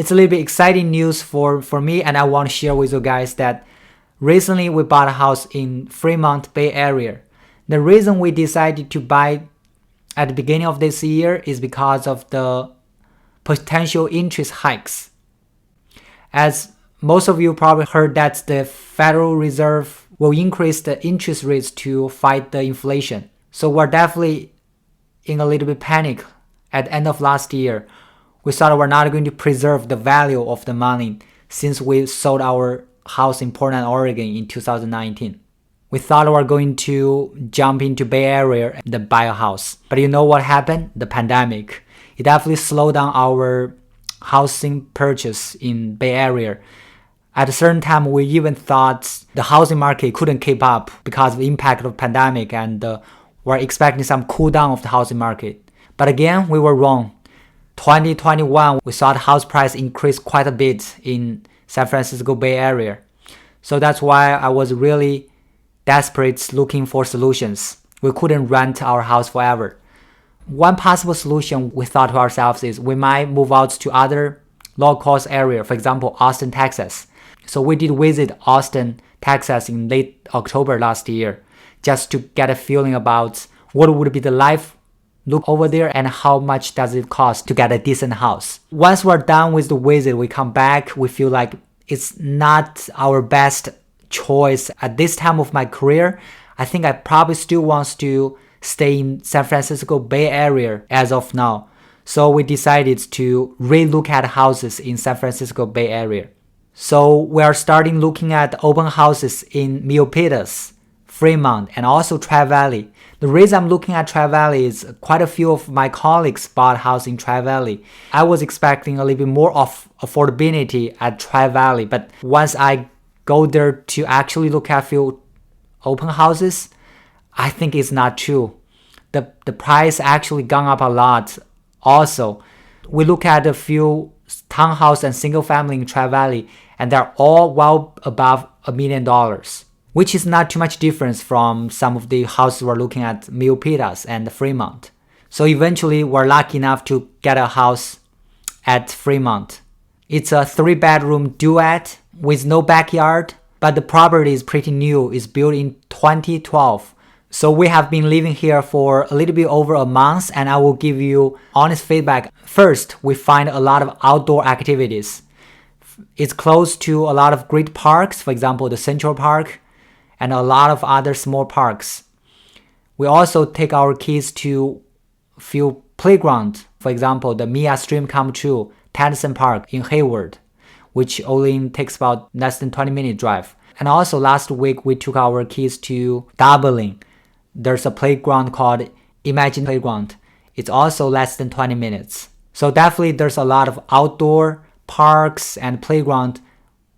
It's a little bit exciting news for me, and I want to share with you guys that recently we bought a house in Fremont, Bay Area. The reason we decided to buy at the beginning of this year is because of the potential interest hikes. As most of you probably heard that the Federal Reserve will increase the interest rates to fight the inflation. So we're definitely in a little bit panic at the end of last year. We thought we're not going to preserve the value of the money since we sold our house in Portland, Oregon in 2019. We thought we were going to jump into Bay Area and buy a house. But you know what happened? The pandemic. It definitely slowed down our housing purchase in Bay Area. At a certain time, we even thought the housing market couldn't keep up because of the impact of the pandemic, and we're expecting some cool down of the housing market. But again, we were wrong. 2021, we saw the house price increase quite a bit in San Francisco Bay Area. So that's why I was really desperate looking for solutions. We couldn't rent our house forever. One possible solution we thought to ourselves is we might move out to other low-cost area, for example, Austin, Texas. So we did visit Austin, Texas in late October last year just to get a feeling about what would be the life look over there and how much does it cost to get a decent house. Once we're done with the visit, we come back, we feel like it's not our best choice at this time of my career. I think I probably still want to stay in San Francisco Bay Area as of now. So we decided to re-look at houses in San Francisco Bay Area. So we are starting looking at open houses in Milpitas, Fremont, and also Tri-Valley. The reason I'm looking at Tri-Valley is quite a few of my colleagues bought a house in Tri-Valley. I was expecting a little bit more of affordability at Tri-Valley, but once I go there to actually look at a few open houses, I think it's not true. The price actually gone up a lot. Also, we look at a few townhouse and single family in Tri-Valley, and they're all well above $1 million, which is not too much difference from some of the houses we're looking at Milpitas and Fremont. So eventually we're lucky enough to get a house at Fremont. It's a 3-bedroom duet with no backyard, but the property is pretty new. It's built in 2012. So we have been living here for a little bit over a month, and I will give you honest feedback. First, we find a lot of outdoor activities. It's close to a lot of great parks, for example, the Central Park, and a lot of other small parks. We also take our kids to a few playgrounds, for example, the Mia Stream Come True, Tennyson Park in Hayward, which only takes about less than 20-minute drive. And also last week, we took our kids to Dublin. There's a playground called Imagine Playground. It's also less than 20 minutes. So definitely there's a lot of outdoor parks and playground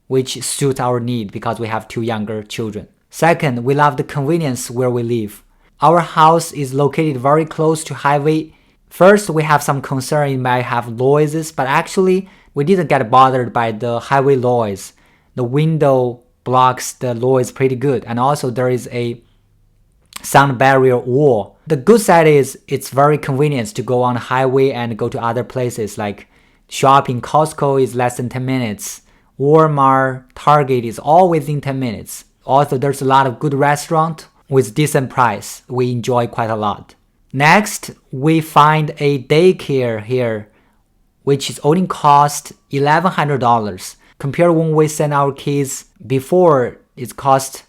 which suit our need because we have 2 younger children. Second, we love the convenience where we live. Our house is located very close to highway. First, we have some concern it might have noises, but actually we didn't get bothered by the highway noise. The window blocks the noise pretty good, and also there is a sound barrier wall. The good side is it's very convenient to go on the highway and go to other places like shopping. Costco is less than 10 minutes. Walmart, Target is all within 10 minutes. Also, there's a lot of good restaurant with decent price. We enjoy quite a lot. Next, we find a daycare here, which is only cost $1,100. Compared when we send our kids before, it cost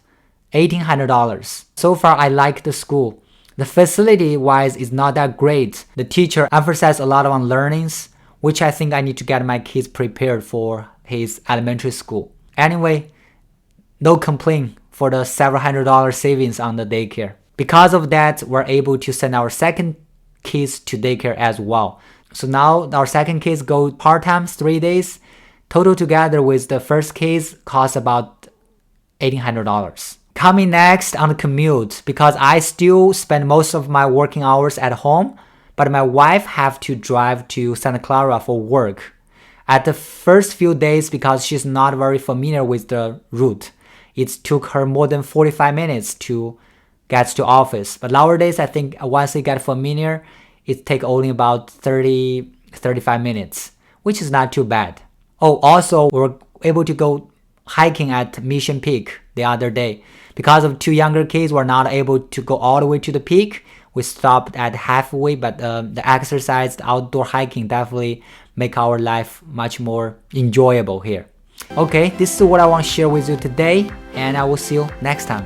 $1,800. So far, I like the school. The facility wise is not that great. The teacher emphasized a lot on learnings, which I think I need to get my kids prepared for his elementary school. Anyway, no complaint for the several $100 savings on the daycare. Because of that, we're able to send our second kids to daycare as well. So now our second kids go part-time 3 days. Total together with the first kids costs about $1,800. Coming next on the commute, because I still spend most of my working hours at home, but my wife have to drive to Santa Clara for work. At the first few days, because she's not very familiar with the route, it took her more than 45 minutes to get to office. But nowadays, I think once they get familiar, it takes only about 35 minutes, which is not too bad. Oh, also we were able to go hiking at Mission Peak the other day. Because of 2 younger kids were not able to go all the way to the peak, we stopped at halfway, but the exercise, the outdoor hiking definitely make our life much more enjoyable here. Okay, this is what I want to share with you today, and I will see you next time.